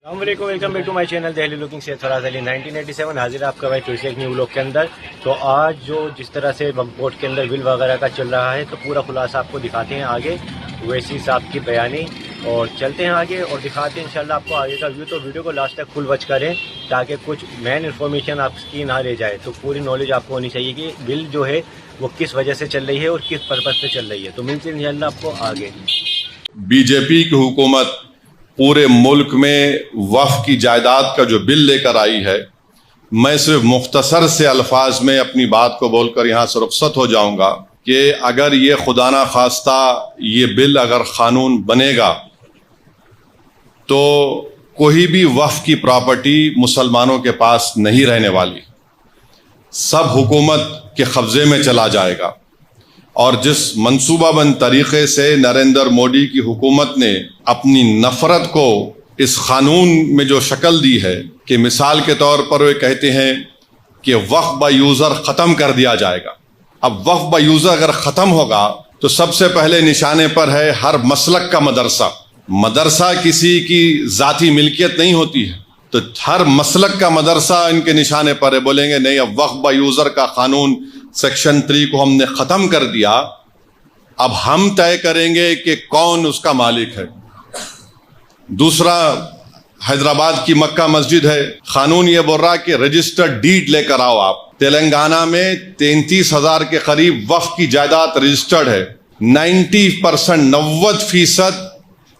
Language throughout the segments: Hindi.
Welcome back to my channel Delhi looking से फराज अली 1987 हाजिर है आपका भाई फिर से एक न्यू व्लॉग के अंदर। तो आज जो जिस तरह से वक्फ के अंदर बिल वगैरह का चल रहा है तो पूरा खुलासा आपको दिखाते हैं आगे वैसी साहब की बयानी और चलते हैं आगे और दिखाते हैं इंशाल्लाह आपको आगे का व्यू। तो वीडियो को लास्ट तक फुल वॉच करें ताकि कुछ मेन इन्फॉर्मेशन आपकी ना रह जाए। तो पूरी नॉलेज आपको होनी चाहिए कि बिल जो है वो किस वजह से चल रही है और किस पर्पज़ से चल रही है। तो मिलते हैं इंशाल्लाह आपको आगे। बीजेपी की हुकूमत पूरे मुल्क में वक्फ की जायदाद का जो बिल लेकर आई है, मैं सिर्फ मुख्तसर से अल्फाज में अपनी बात को बोलकर यहाँ से रुखसत हो जाऊंगा कि अगर ये खुदा ना खास्ता ये बिल अगर कानून बनेगा तो कोई भी वक्फ की प्रॉपर्टी मुसलमानों के पास नहीं रहने वाली, सब हुकूमत के कब्जे में चला जाएगा। और जिस मंसूबाबंद तरीके से नरेंद्र मोदी की हुकूमत ने अपनी नफरत को इस कानून में जो शक्ल दी है कि मिसाल के तौर पर वे कहते हैं कि वक्फ बाय यूज़र ख़त्म कर दिया जाएगा। अब वक्फ बाय यूज़र अगर ख़त्म होगा तो सबसे पहले निशाने पर है हर मसलक का मदरसा। मदरसा किसी की ज़ाती मिल्कियत नहीं होती है, तो हर मसलक का मदरसा इनके निशाने पर है। बोलेंगे नहीं, अब वक्फ बाय यूज़र का कानून सेक्शन 3 को हमने ख़त्म कर दिया, अब हम तय करेंगे कि कौन उसका मालिक है। दूसरा, हैदराबाद की मक्का मस्जिद है, कानून ये बोल रहा है कि रजिस्टर्ड डीड लेकर आओ आप। तेलंगाना में 33,000 के करीब वक्फ की जायदाद रजिस्टर्ड है। 90%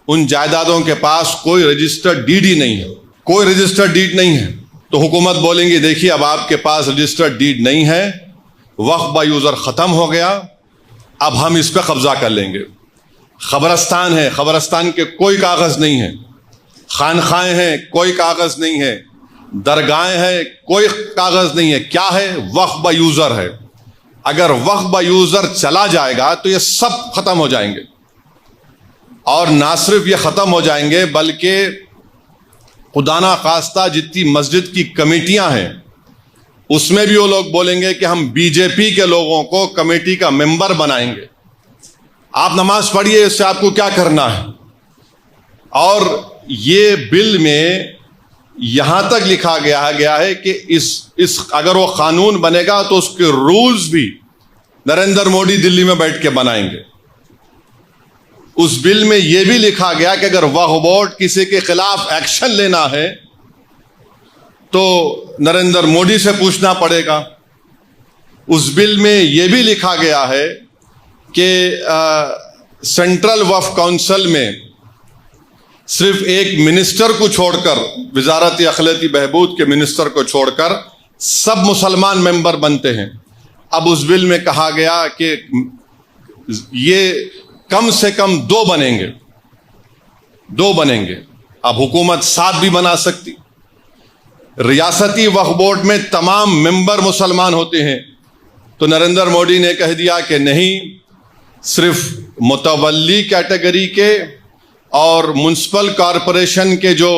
उन जायदादों के पास कोई रजिस्टर्ड डीड ही नहीं है, कोई रजिस्टर्ड डीड नहीं है। तो हुकूमत बोलेंगी देखिए अब आपके पास रजिस्टर्ड डीड नहीं है, वक्फ बाय यूज़र ख़त्म हो गया, अब हम इस पर कब्जा कर लेंगे। खबरस्तान है, खबरस्तान के कोई कागज़ नहीं है। खानखाएँ हैं, कोई कागज़ नहीं है। दरगाहें हैं, कोई कागज़ नहीं है। क्या है? वक्फ बाय यूज़र है। अगर वक्फ बाय यूज़र चला जाएगा तो ये सब ख़त्म हो जाएंगे। और ना सिर्फ ये ख़त्म हो जाएंगे बल्कि खुदा ना खास्ता जितनी मस्जिद की कमेटियाँ हैं उसमें भी वो लोग बोलेंगे कि हम बीजेपी के लोगों को कमेटी का मेंबर बनाएंगे। आप नमाज पढ़िए, इससे आपको क्या करना है। और ये बिल में यहां तक लिखा गया है कि इस अगर वो कानून बनेगा तो उसके रूल्स भी नरेंद्र मोदी दिल्ली में बैठ के बनाएंगे। उस बिल में यह भी लिखा गया कि अगर वक्फ बोर्ड किसी के खिलाफ एक्शन लेना है तो नरेंद्र मोदी से पूछना पड़ेगा। उस बिल में यह भी लिखा गया है कि सेंट्रल वक्फ काउंसिल में सिर्फ एक मिनिस्टर को छोड़कर, वजारत अखिलती बहबूद के मिनिस्टर को छोड़कर सब मुसलमान मेंबर बनते हैं। अब उस बिल में कहा गया कि ये कम से कम 2 बनेंगे, 2 बनेंगे। अब हुकूमत 7 भी बना सकती। रियासती वक्फ बोर्ड में तमाम मेंबर मुसलमान होते हैं, तो नरेंद्र मोदी ने कह दिया कि नहीं, सिर्फ मुतवल्ली कैटेगरी के और म्युनिसिपल कॉरपोरेशन के जो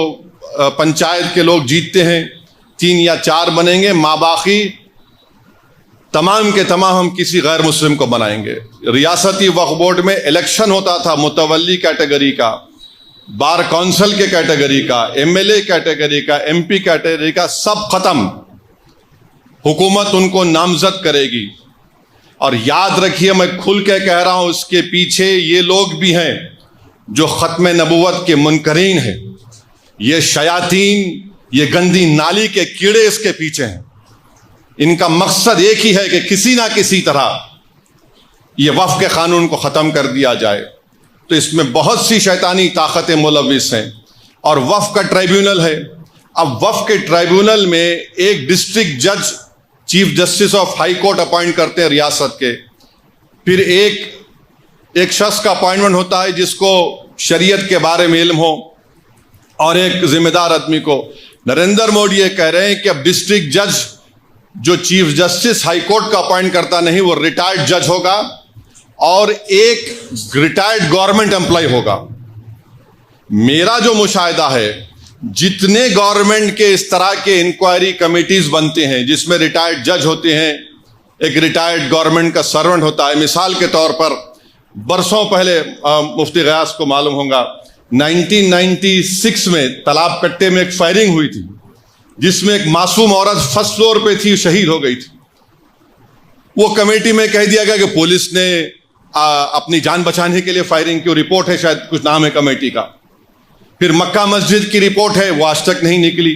पंचायत के लोग जीतते हैं 3 या 4 बनेंगे, माबाकी तमाम के तमाम हम किसी गैर मुस्लिम को बनाएंगे। रियासती वक्फ बोर्ड में इलेक्शन होता था मुतवल्ली कैटेगरी का, बार काउंसिल के कैटेगरी का, एमएलए कैटेगरी का, एमपी कैटेगरी का, सब खत्म। हुकूमत उनको नामजद करेगी। और याद रखिए, मैं खुल के कह रहा हूं, इसके पीछे ये लोग भी हैं जो खत्म नबूवत के मुनकरीन हैं। ये शयातीन, ये गंदी नाली के कीड़े इसके पीछे हैं। इनका मकसद एक ही है कि किसी ना किसी तरह ये वक्फ के कानून को ख़त्म कर दिया जाए। तो इसमें बहुत सी शैतानी ताकतें मुलविस हैं। और वक्फ का ट्राइब्यूनल है। अब वक्फ के ट्राइब्यूनल में एक डिस्ट्रिक्ट जज chief justice of high court appoint करते हैं रियासत के। फिर एक शख्स का अपॉइंटमेंट होता है जिसको शरीयत के बारे में इल्म हो, और एक जिम्मेदार आदमी को। नरेंद्र मोदी ये कह रहे हैं कि अब डिस्ट्रिक्ट जज जो चीफ जस्टिस हाई कोर्ट का अपॉइंट करता नहीं, वो रिटायर्ड जज होगा और एक रिटायर्ड गवर्नमेंट एम्प्लॉय होगा। मेरा जो मुशाहिदा है, जितने गवर्नमेंट के इस तरह के इंक्वायरी कमिटीज बनते हैं जिसमें रिटायर्ड जज होते हैं, एक रिटायर्ड गवर्नमेंट का सर्वेंट होता है। मिसाल के तौर पर बरसों पहले मुफ्ती गयास को मालूम होगा, 1996 में तालाब कट्टे में एक फायरिंग हुई थी जिसमें एक मासूम औरत फर्स्ट फ्लोर पे थी, शहीद हो गई थी। वो कमेटी में कह दिया गया कि पुलिस ने अपनी जान बचाने के लिए फायरिंग की, रिपोर्ट है, शायद कुछ नाम है कमेटी का। फिर मक्का मस्जिद की रिपोर्ट है, वो आज तक नहीं निकली।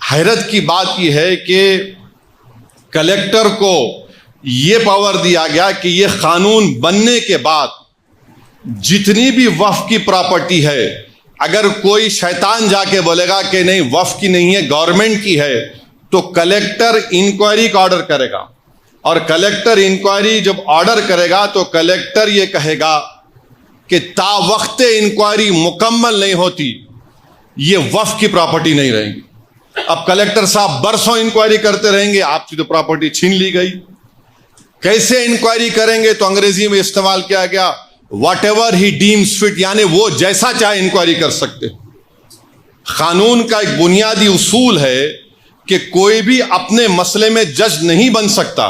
हैरत की बात यह है कि कलेक्टर को यह पावर दिया गया कि यह कानून बनने के बाद जितनी भी वक्फ की प्रॉपर्टी है, अगर कोई शैतान जाके बोलेगा कि नहीं वक्फ की नहीं है, गवर्नमेंट की है, तो कलेक्टर इंक्वायरी का ऑर्डर करेगा। और कलेक्टर इंक्वायरी जब ऑर्डर करेगा तो कलेक्टर ये कहेगा कि ता वक्त इंक्वायरी मुकम्मल नहीं होती ये वक्फ की प्रॉपर्टी नहीं रहेगी। अब कलेक्टर साहब बरसों इंक्वायरी करते रहेंगे, आपकी तो प्रॉपर्टी छीन ली गई। कैसे इंक्वायरी करेंगे? तो अंग्रेजी में इस्तेमाल किया गया what ever he deems fit, यानी वो जैसा चाहे इंक्वायरी कर सकते। कानून का एक बुनियादी उसूल है कि कोई भी अपने मसले में जज नहीं बन सकता,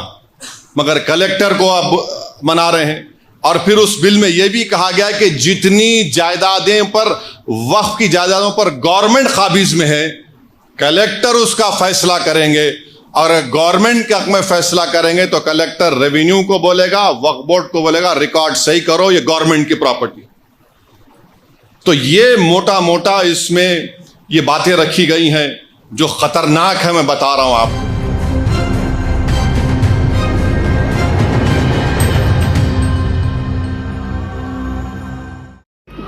मगर कलेक्टर को अब मना रहे हैं। और फिर उस बिल में यह भी कहा गया कि जितनी जायदादें पर, वक्फ की जायदादों पर गवर्नमेंट काबिज में है, कलेक्टर उसका फैसला करेंगे। और गवर्नमेंट के हक में फैसला करेंगे तो कलेक्टर रेवेन्यू को बोलेगा, वक्फ बोर्ड को बोलेगा रिकॉर्ड सही करो, ये गवर्नमेंट की प्रॉपर्टी। तो ये मोटा मोटा इसमें ये बातें रखी गई हैं जो खतरनाक है, मैं बता रहा हूं आपको।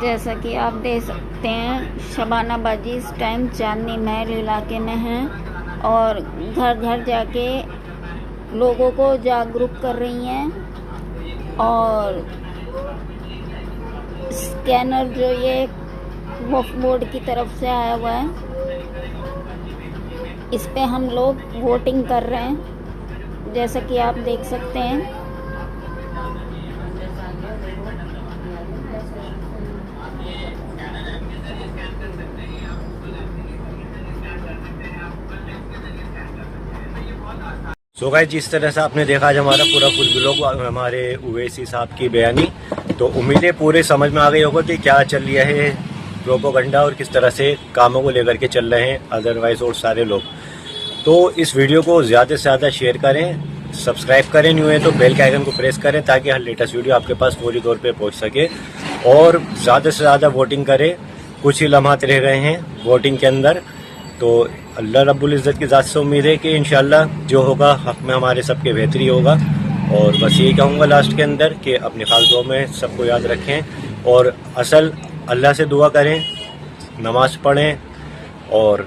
जैसा कि आप देख सकते हैं, शबाना बाजी इस टाइम चांदनी महल इलाके में हैं और घर घर जाके लोगों को जागरूक कर रही हैं। और स्कैनर जो ये वक्फ बोर्ड की तरफ से आया हुआ है, इस पे हम लोग वोटिंग कर रहे हैं, जैसा कि आप देख सकते हैं। सो गाइस, जिस तरह से आपने देखा आज हमारा पूरा फुल ब्लॉग हमारे उवैसी साहब की बयानी, तो उम्मीदें पूरे समझ में आ गई होगा कि क्या चल रहा है प्रोपेगेंडा और किस तरह से कामों को लेकर के चल रहे हैं अदरवाइज और सारे लोग। तो इस वीडियो को ज़्यादा से ज़्यादा शेयर करें, सब्सक्राइब करें, न्यू है तो बेल के आइकन को प्रेस करें ताकि हर लेटेस्ट वीडियो आपके पास फौरी तौर पे पहुंच सके। और ज़्यादा से ज़्यादा वोटिंग करें, कुछ ही लम्हात रह गए हैं वोटिंग के अंदर। तो अल्लाह रब्बुल इज़्ज़त की ज़ात से उम्मीद है कि इंशाल्लाह जो होगा हक़ में हमारे सबके बेहतरी होगा। और बस यही कहूँगा लास्ट के अंदर कि अपनी खास दुआ में सबको याद रखें और असल अल्लाह से दुआ करें, नमाज़ पढ़ें और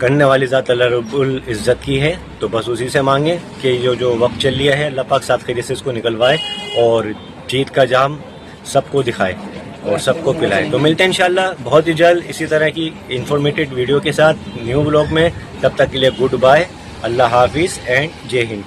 करने वाली ज़ात अल्लाह रब्बुल इज़्ज़त की है। तो बस उसी से मांगे कि जो वक्त चल लिया है अल्लाह पाक साथ खैरियत से इसको निकलवाए और जीत का जाम सबको दिखाए और सबको पिलाए। तो मिलते हैं इंशाल्लाह बहुत ही जल्द इसी तरह की इंफॉर्मेटिव वीडियो के साथ न्यू ब्लॉग में। तब तक के लिए गुड बाय, अल्लाह हाफिज़ एंड जय हिंद।